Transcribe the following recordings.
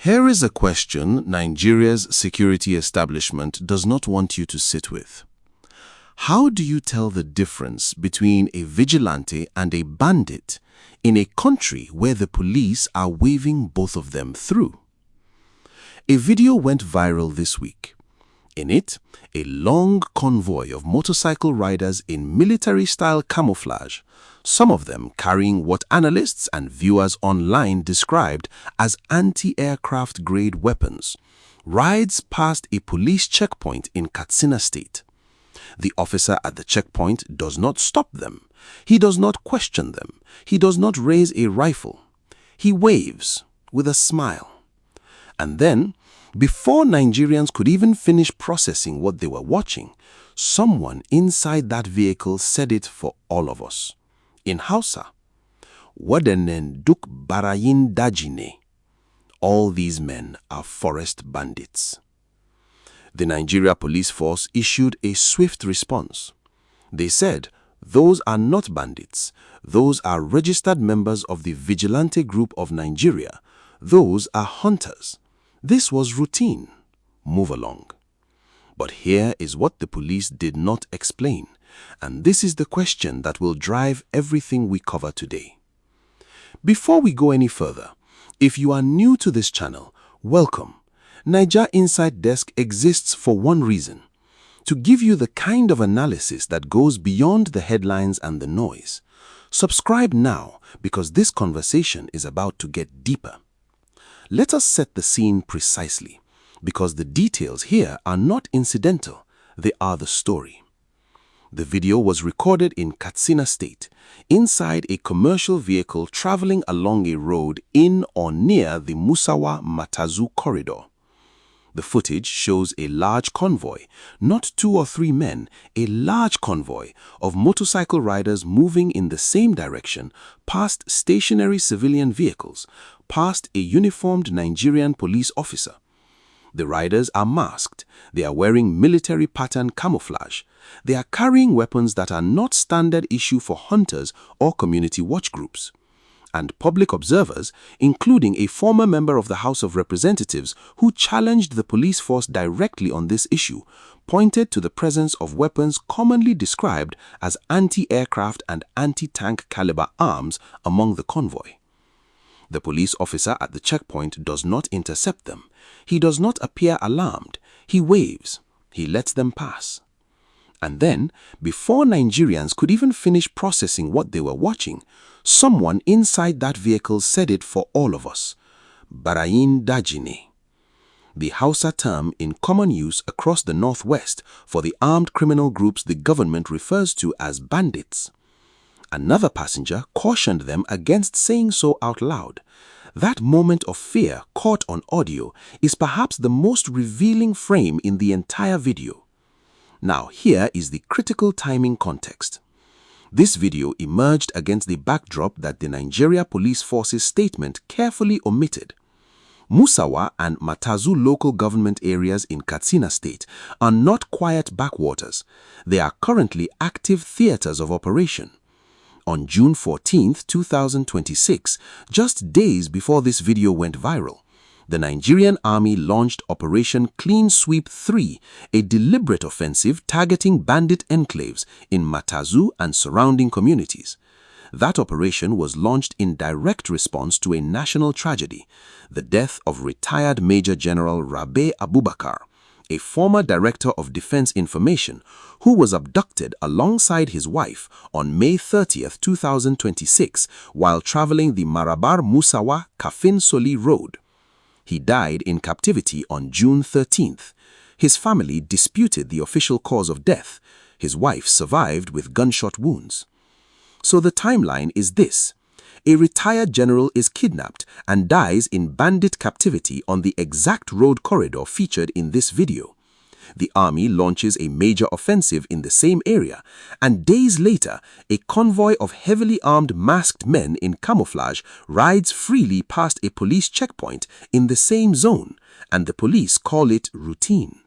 Here is a question Nigeria's security establishment does not want you to sit with. How do you tell the difference between a vigilante and a bandit in a country where the police are waving both of them through? A video went viral this week. In it, a long convoy of motorcycle riders in military-style camouflage, some of them carrying what analysts and viewers online described as anti-aircraft grade weapons, rides past a police checkpoint in Katsina State. The officer at the checkpoint does not stop them. He does not question them. He does not raise a rifle. He waves with a smile. And then, before Nigerians could even finish processing what they were watching, someone inside that vehicle said it for all of us. In Hausa, "Wadenen duk barayin dajine." All these men are forest bandits. The Nigeria Police Force issued a swift response. They said, those are not bandits. Those are registered members of the Vigilante Group of Nigeria. Those are hunters. This was routine. Move along. But here is what the police did not explain, and this is the question that will drive everything we cover today. Before we go any further, if you are new to this channel, welcome. Naija Inside Desk exists for one reason: to give you the kind of analysis that goes beyond the headlines and the noise. Subscribe now, because this conversation is about to get deeper. Let us set the scene precisely, because the details here are not incidental, they are the story. The video was recorded in Katsina State, inside a commercial vehicle traveling along a road in or near the Musawa-Matazu corridor. The footage shows a large convoy, not 2 or 3 men, a large convoy of motorcycle riders moving in the same direction past stationary civilian vehicles, past a uniformed Nigerian police officer. The riders are masked. They are wearing military pattern camouflage. They are carrying weapons that are not standard issue for hunters or community watch groups. And public observers, including a former member of the House of Representatives who challenged the police force directly on this issue, pointed to the presence of weapons commonly described as anti-aircraft and anti-tank caliber arms among the convoy. The police officer at the checkpoint does not intercept them. He does not appear alarmed. He waves. He lets them pass. And then, before Nigerians could even finish processing what they were watching, someone inside that vehicle said it for all of us: Barayin Dajine. The Hausa term in common use across the Northwest for the armed criminal groups the government refers to as bandits. Another passenger cautioned them against saying so out loud. That moment of fear caught on audio is perhaps the most revealing frame in the entire video. Now, here is the critical timing context. This video emerged against the backdrop that the Nigeria Police Force's statement carefully omitted. Musawa and Matazu local government areas in Katsina State are not quiet backwaters. They are currently active theaters of operation. On June 14, 2026, just days before this video went viral, the Nigerian Army launched Operation Clean Sweep 3, a deliberate offensive targeting bandit enclaves in Matazu and surrounding communities. That operation was launched in direct response to a national tragedy, the death of retired Major General Rabe Abubakar, a former Director of Defense Information, who was abducted alongside his wife on May 30, 2026, while traveling the Marabar-Musawa-Kafin Soli Road. He died in captivity on June 13th. His family disputed the official cause of death. His wife survived with gunshot wounds. So the timeline is this: a retired general is kidnapped and dies in bandit captivity on the exact road corridor featured in this video. The army launches a major offensive in the same area, and days later, a convoy of heavily armed masked men in camouflage rides freely past a police checkpoint in the same zone, and the police call it routine.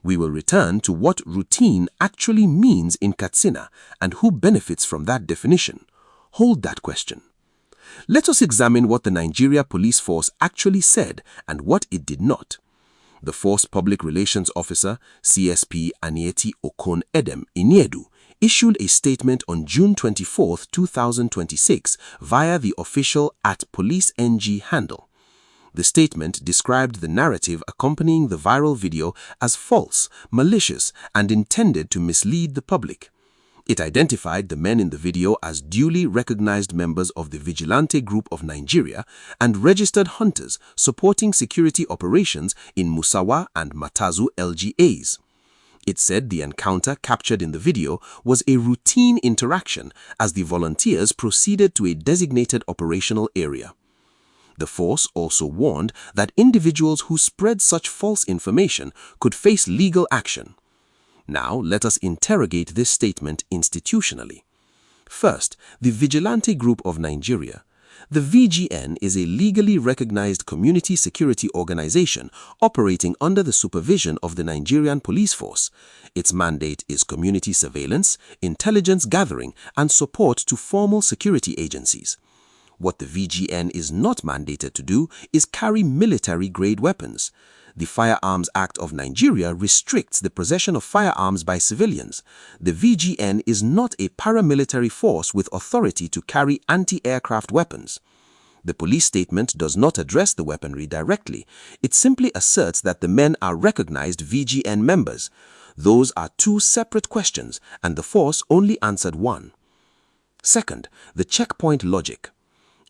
We will return to what routine actually means in Katsina and who benefits from that definition. Hold that question. Let us examine what the Nigeria Police Force actually said and what it did not. The Force Public Relations Officer, CSP Anieti Okon Edem Iniedu, issued a statement on June 24, 2026 via the official @PoliceNG handle. The statement described the narrative accompanying the viral video as false, malicious, and intended to mislead the public. It identified the men in the video as duly recognized members of the Vigilante Group of Nigeria and registered hunters supporting security operations in Musawa and Matazu LGAs. It said the encounter captured in the video was a routine interaction as the volunteers proceeded to a designated operational area. The force also warned that individuals who spread such false information could face legal action. Now, let us interrogate this statement institutionally. First, the Vigilante Group of Nigeria. The VGN is a legally recognized community security organization operating under the supervision of the Nigerian Police Force. Its mandate is community surveillance, intelligence gathering, and support to formal security agencies. What the VGN is not mandated to do is carry military-grade weapons. The Firearms Act of Nigeria restricts the possession of firearms by civilians. The VGN is not a paramilitary force with authority to carry anti-aircraft weapons. The police statement does not address the weaponry directly. It simply asserts that the men are recognized VGN members. Those are two separate questions, and the force only answered one. Second, the checkpoint logic.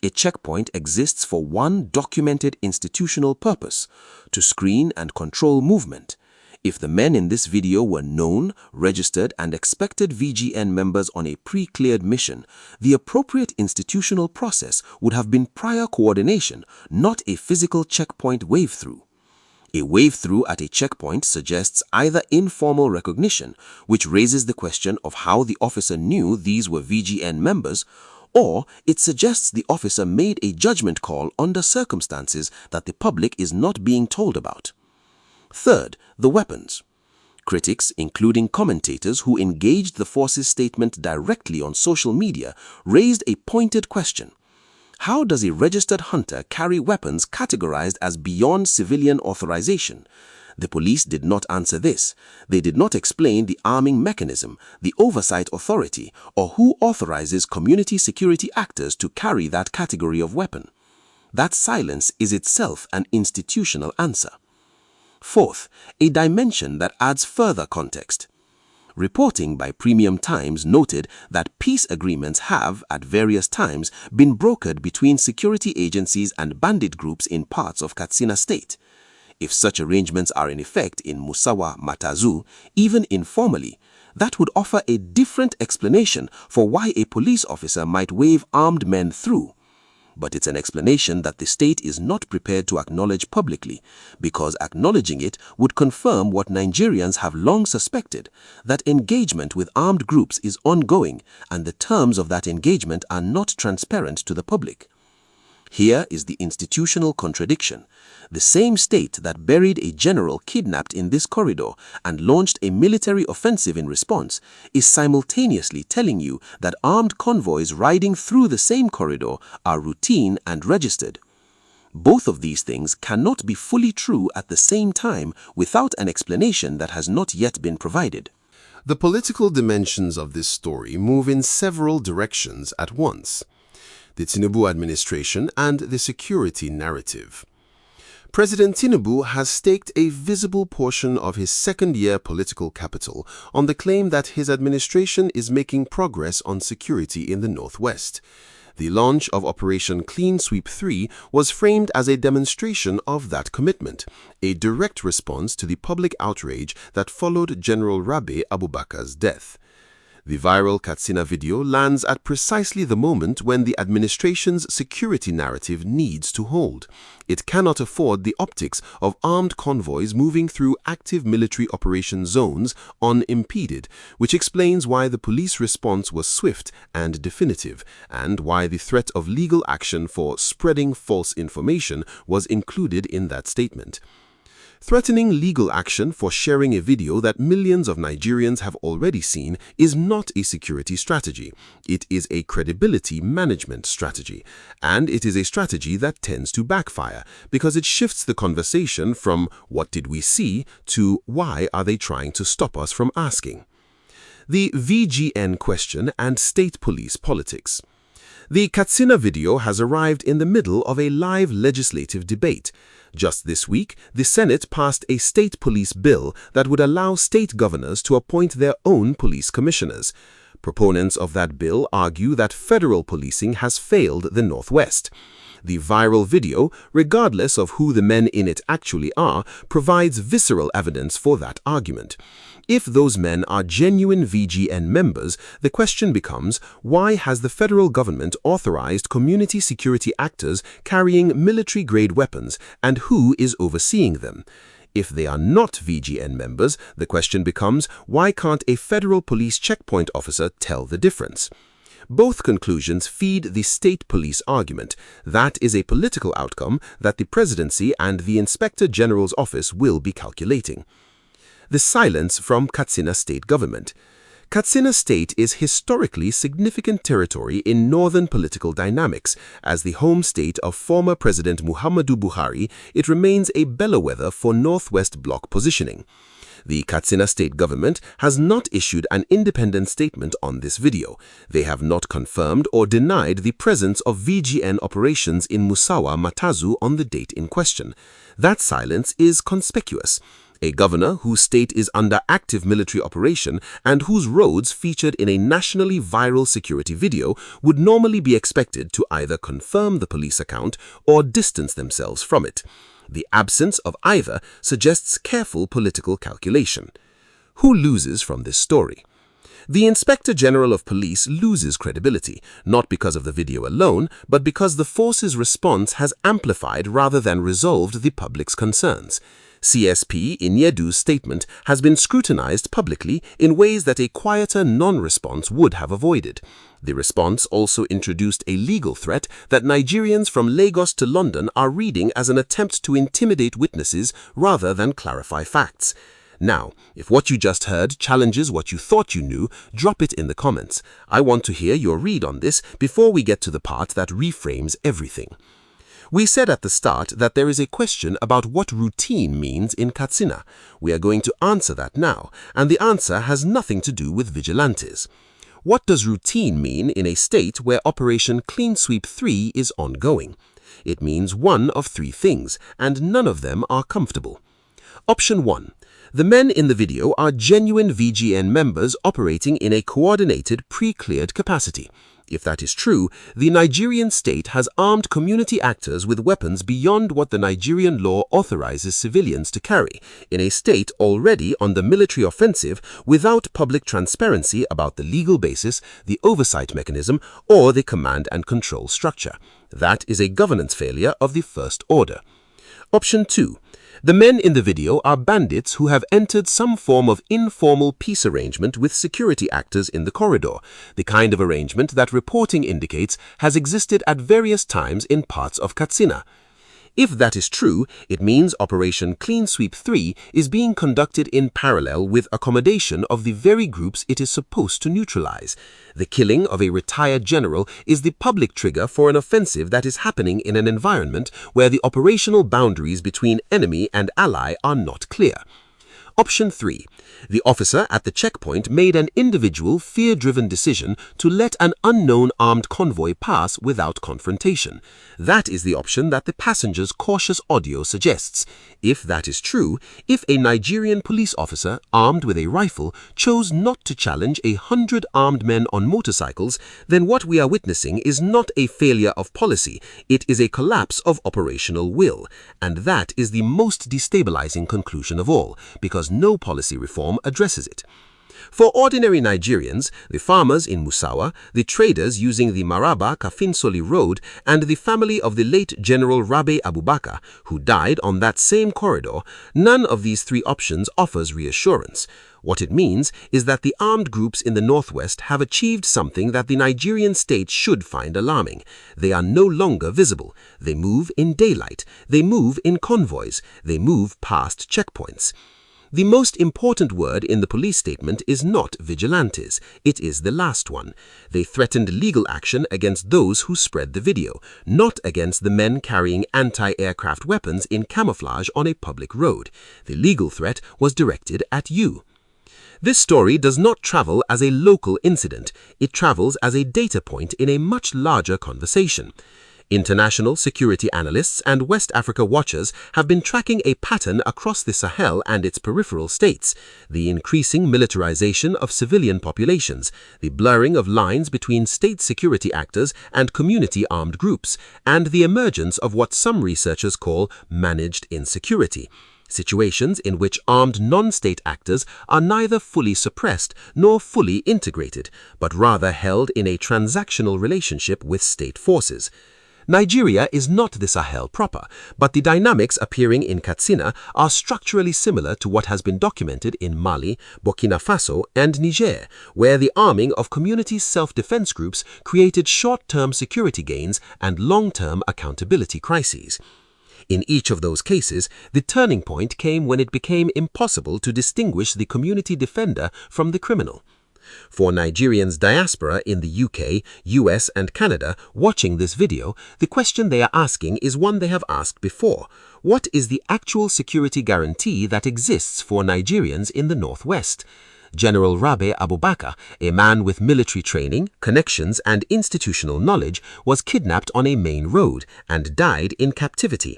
A checkpoint exists for one documented institutional purpose: to screen and control movement. If the men in this video were known, registered, and expected VGN members on a pre-cleared mission, the appropriate institutional process would have been prior coordination, not a physical checkpoint wave-through. A wave-through at a checkpoint suggests either informal recognition, which raises the question of how the officer knew these were VGN members, or it suggests the officer made a judgment call under circumstances that the public is not being told about. Third, the weapons. Critics, including commentators who engaged the force's statement directly on social media, raised a pointed question. How does a registered hunter carry weapons categorized as beyond civilian authorization? The police did not answer this. They did not explain the arming mechanism, the oversight authority, or who authorizes community security actors to carry that category of weapon. That silence is itself an institutional answer. Fourth, a dimension that adds further context. Reporting by Premium Times noted that peace agreements have, at various times, been brokered between security agencies and bandit groups in parts of Katsina State. If such arrangements are in effect in Musawa, Matazu, even informally, that would offer a different explanation for why a police officer might wave armed men through. But it's an explanation that the state is not prepared to acknowledge publicly, because acknowledging it would confirm what Nigerians have long suspected, that engagement with armed groups is ongoing and the terms of that engagement are not transparent to the public. Here is the institutional contradiction. The same state that buried a general kidnapped in this corridor and launched a military offensive in response is simultaneously telling you that armed convoys riding through the same corridor are routine and registered. Both of these things cannot be fully true at the same time without an explanation that has not yet been provided. The political dimensions of this story move in several directions at once: the Tinubu administration and the security narrative. President Tinubu has staked a visible portion of his second-year political capital on the claim that his administration is making progress on security in the Northwest. The launch of Operation Clean Sweep 3 was framed as a demonstration of that commitment, a direct response to the public outrage that followed General Rabe Abubakar's death. The viral Katsina video lands at precisely the moment when the administration's security narrative needs to hold. It cannot afford the optics of armed convoys moving through active military operation zones unimpeded, which explains why the police response was swift and definitive, and why the threat of legal action for spreading false information was included in that statement. Threatening legal action for sharing a video that millions of Nigerians have already seen is not a security strategy. It is a credibility management strategy. And it is a strategy that tends to backfire because it shifts the conversation from "what did we see" to "why are they trying to stop us from asking?" The VGN question and state police politics. The Katsina video has arrived in the middle of a live legislative debate. Just this week, the Senate passed a state police bill that would allow state governors to appoint their own police commissioners. Proponents of that bill argue that federal policing has failed the Northwest. The viral video, regardless of who the men in it actually are, provides visceral evidence for that argument. If those men are genuine VGN members, the question becomes, why has the federal government authorized community security actors carrying military-grade weapons, and who is overseeing them? If they are not VGN members, the question becomes, why can't a federal police checkpoint officer tell the difference? Both conclusions feed the state police argument. That is a political outcome that the presidency and the Inspector General's office will be calculating. The silence from Katsina State government. Katsina State is historically significant territory in northern political dynamics. As the home state of former President Muhammadu Buhari, it remains a bellwether for Northwest Bloc positioning. The Katsina State government has not issued an independent statement on this video. They have not confirmed or denied the presence of VGN operations in Musawa, Matazu on the date in question. That silence is conspicuous. A governor whose state is under active military operation and whose roads featured in a nationally viral security video would normally be expected to either confirm the police account or distance themselves from it. The absence of either suggests careful political calculation. Who loses from this story? The Inspector General of Police loses credibility, not because of the video alone, but because the force's response has amplified rather than resolved the public's concerns. CSP Inyedu's statement has been scrutinized publicly in ways that a quieter non-response would have avoided. The response also introduced a legal threat that Nigerians from Lagos to London are reading as an attempt to intimidate witnesses rather than clarify facts. Now, if what you just heard challenges what you thought you knew, drop it in the comments. I want to hear your read on this before we get to the part that reframes everything. We said at the start that there is a question about what routine means in Katsina. We are going to answer that now, and the answer has nothing to do with vigilantes. What does routine mean in a state where Operation Clean Sweep 3 is ongoing? It means one of three things, and none of them are comfortable. Option 1. The men in the video are genuine VGN members operating in a coordinated, pre-cleared capacity. If that is true, the Nigerian state has armed community actors with weapons beyond what the Nigerian law authorizes civilians to carry, in a state already on the military offensive without public transparency about the legal basis, the oversight mechanism, or the command and control structure. That is a governance failure of the first order. Option 2. The men in the video are bandits who have entered some form of informal peace arrangement with security actors in the corridor, the kind of arrangement that reporting indicates has existed at various times in parts of Katsina. If that is true, it means Operation Clean Sweep 3 is being conducted in parallel with accommodation of the very groups it is supposed to neutralize. The killing of a retired general is the public trigger for an offensive that is happening in an environment where the operational boundaries between enemy and ally are not clear. Option 3. The officer at the checkpoint made an individual, fear-driven decision to let an unknown armed convoy pass without confrontation. That is the option that the passenger's cautious audio suggests. If that is true, if a Nigerian police officer, armed with a rifle, chose not to challenge 100 armed men on motorcycles, then what we are witnessing is not a failure of policy, it is a collapse of operational will. And that is the most destabilizing conclusion of all, because no policy reform addresses it. For ordinary Nigerians, the farmers in Musawa, the traders using the Maraba-Kafinsoli road, and the family of the late General Rabe Abubakar, who died on that same corridor, none of these three options offers reassurance. What it means is that the armed groups in the northwest have achieved something that the Nigerian state should find alarming. They are no longer visible. They move in daylight. They move in convoys. They move past checkpoints. The most important word in the police statement is not vigilantes. It is the last one. They threatened legal action against those who spread the video, not against the men carrying anti-aircraft weapons in camouflage on a public road. The legal threat was directed at you. This story does not travel as a local incident. It travels as a data point in a much larger conversation. International security analysts and West Africa watchers have been tracking a pattern across the Sahel and its peripheral states: the increasing militarization of civilian populations, the blurring of lines between state security actors and community armed groups, and the emergence of what some researchers call managed insecurity. Situations in which armed non-state actors are neither fully suppressed nor fully integrated, but rather held in a transactional relationship with state forces. Nigeria is not the Sahel proper, but the dynamics appearing in Katsina are structurally similar to what has been documented in Mali, Burkina Faso, and Niger, where the arming of community self-defense groups created short-term security gains and long-term accountability crises. In each of those cases, the turning point came when it became impossible to distinguish the community defender from the criminal. For Nigerians diaspora in the UK, US, and Canada watching this video, the question they are asking is one they have asked before. What is the actual security guarantee that exists for Nigerians in the Northwest? General Rabe Abubakar, a man with military training, connections, and institutional knowledge, was kidnapped on a main road and died in captivity.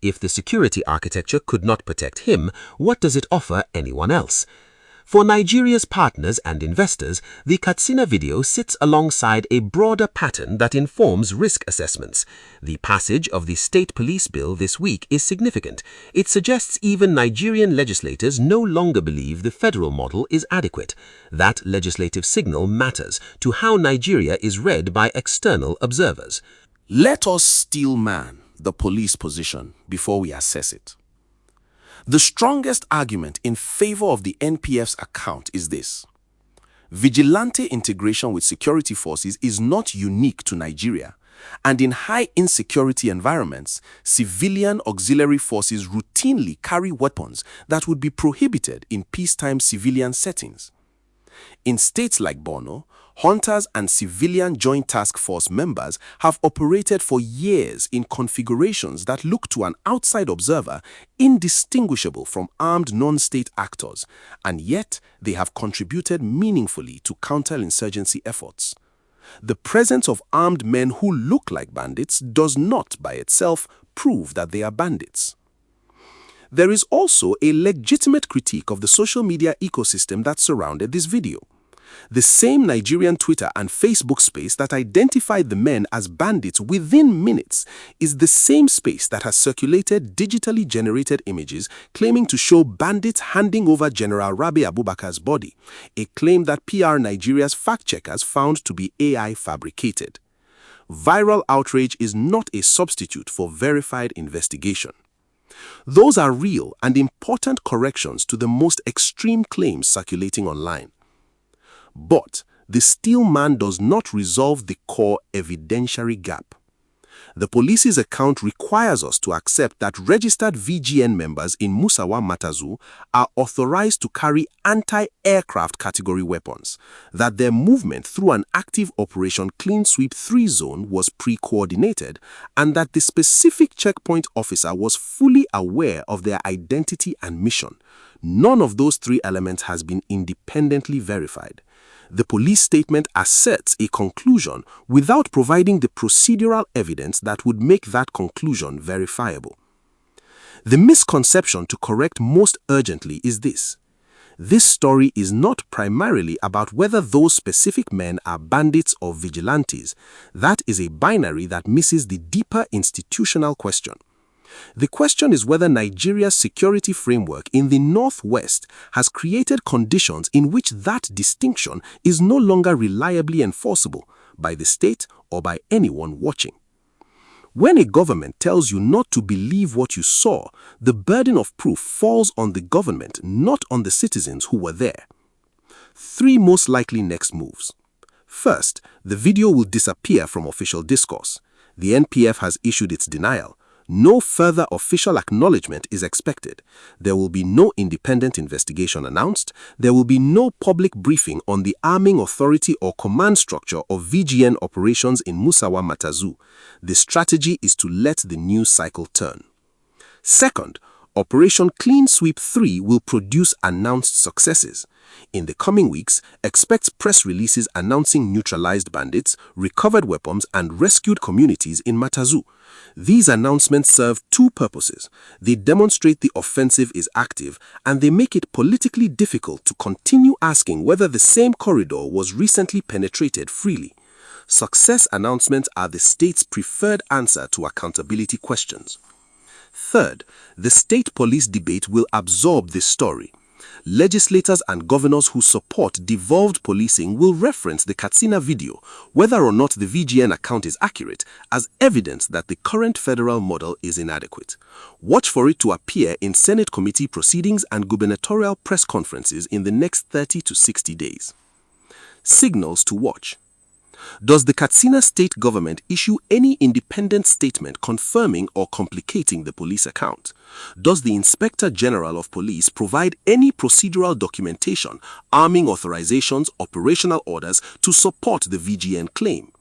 If the security architecture could not protect him, what does it offer anyone else? For Nigeria's partners and investors, the Katsina video sits alongside a broader pattern that informs risk assessments. The passage of the state police bill this week is significant. It suggests even Nigerian legislators no longer believe the federal model is adequate. That legislative signal matters to how Nigeria is read by external observers. Let us steel man the police position before we assess it. The strongest argument in favor of the NPF's account is this: vigilante integration with security forces is not unique to Nigeria, and in high insecurity environments, civilian auxiliary forces routinely carry weapons that would be prohibited in peacetime civilian settings. In states like Borno, hunters and civilian Joint Task Force members have operated for years in configurations that look to an outside observer indistinguishable from armed non-state actors, and yet they have contributed meaningfully to counterinsurgency efforts. The presence of armed men who look like bandits does not by itself prove that they are bandits. There is also a legitimate critique of the social media ecosystem that surrounded this video. The same Nigerian Twitter and Facebook space that identified the men as bandits within minutes is the same space that has circulated digitally generated images claiming to show bandits handing over General Rabe Abubakar's body, a claim that PR Nigeria's fact-checkers found to be AI fabricated. Viral outrage is not a substitute for verified investigation. Those are real and important corrections to the most extreme claims circulating online. But the steel man does not resolve the core evidentiary gap. The police's account requires us to accept that registered VGN members in Musawa Matazu are authorized to carry anti-aircraft category weapons, that their movement through an active Operation Clean Sweep 3 zone was pre-coordinated, and that the specific checkpoint officer was fully aware of their identity and mission. None of those three elements has been independently verified. The police statement asserts a conclusion without providing the procedural evidence that would make that conclusion verifiable. The misconception to correct most urgently is this: this story is not primarily about whether those specific men are bandits or vigilantes. That is a binary that misses the deeper institutional question. The question is whether Nigeria's security framework in the Northwest has created conditions in which that distinction is no longer reliably enforceable by the state or by anyone watching. When a government tells you not to believe what you saw, the burden of proof falls on the government, not on the citizens who were there. 3 most likely next moves. First, the video will disappear from official discourse. The NPF has issued its denial. No further official acknowledgement is expected. There will be no independent investigation announced. There will be no public briefing on the arming authority or command structure of VGN operations in Musawa Matazu. The strategy is to let the news cycle turn. Second, Operation Clean Sweep 3 will produce announced successes. In the coming weeks, expect press releases announcing neutralized bandits, recovered weapons, and rescued communities in Matazu. These announcements serve 2 purposes. They demonstrate the offensive is active, and they make it politically difficult to continue asking whether the same corridor was recently penetrated freely. Success announcements are the state's preferred answer to accountability questions. Third, the state police debate will absorb this story. Legislators and governors who support devolved policing will reference the Katsina video, whether or not the VGN account is accurate, as evidence that the current federal model is inadequate. Watch for it to appear in Senate committee proceedings and gubernatorial press conferences in the next 30 to 60 days. Signals to watch. Does the Katsina State government issue any independent statement confirming or complicating the police account? Does the Inspector General of Police provide any procedural documentation, arming authorizations, operational orders to support the VGN claim?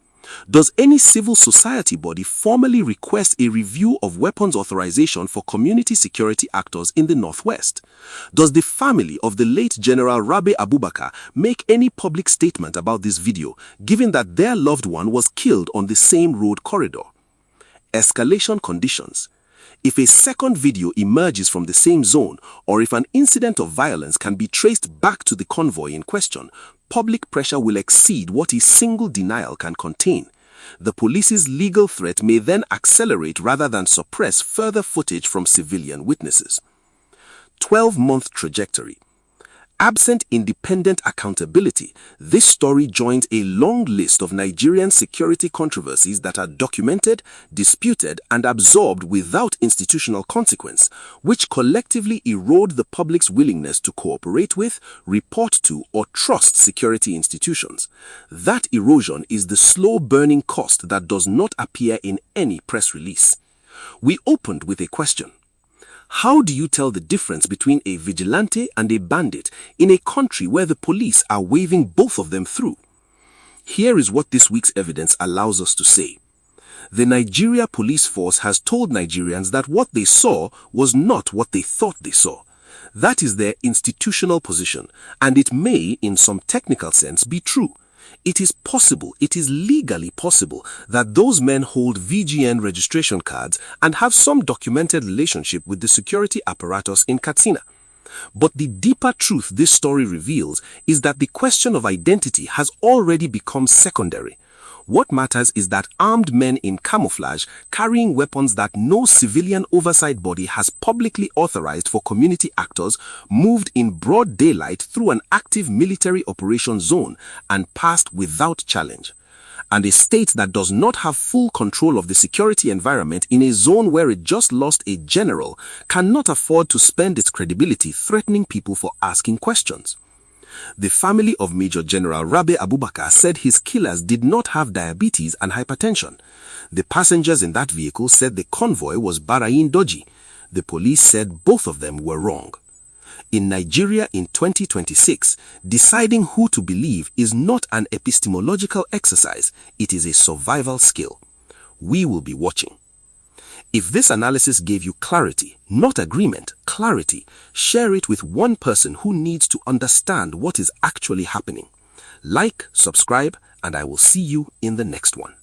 Does any civil society body formally request a review of weapons authorization for community security actors in the Northwest? Does the family of the late General Rabe Abubakar make any public statement about this video, given that their loved one was killed on the same road corridor? Escalation conditions. If a second video emerges from the same zone, or if an incident of violence can be traced back to the convoy in question, public pressure will exceed what a single denial can contain. The police's legal threat may then accelerate rather than suppress further footage from civilian witnesses. 12-month trajectory. Absent independent accountability, this story joins a long list of Nigerian security controversies that are documented, disputed, and absorbed without institutional consequence, which collectively erode the public's willingness to cooperate with, report to, or trust security institutions. That erosion is the slow-burning cost that does not appear in any press release. We opened with a question. How do you tell the difference between a vigilante and a bandit in a country where the police are waving both of them through? Here is what this week's evidence allows us to say. The Nigeria police force has told Nigerians that what they saw was not what they thought they saw. That is their institutional position, and it may, in some technical sense, be true. It is possible, it is legally possible, that those men hold VGN registration cards and have some documented relationship with the security apparatus in Katsina. But the deeper truth this story reveals is that the question of identity has already become secondary. What matters is that armed men in camouflage, carrying weapons that no civilian oversight body has publicly authorized for community actors, moved in broad daylight through an active military operation zone and passed without challenge. And a state that does not have full control of the security environment in a zone where it just lost a general cannot afford to spend its credibility threatening people for asking questions. The family of Major General Rabe Abubakar said his killers did not have diabetes and hypertension. The passengers in that vehicle said the convoy was Barayin dodgy. The police said both of them were wrong. In Nigeria in 2026, deciding who to believe is not an epistemological exercise, it is a survival skill. We will be watching. If this analysis gave you clarity, not agreement, clarity, share it with one person who needs to understand what is actually happening. Like, subscribe, and I will see you in the next one.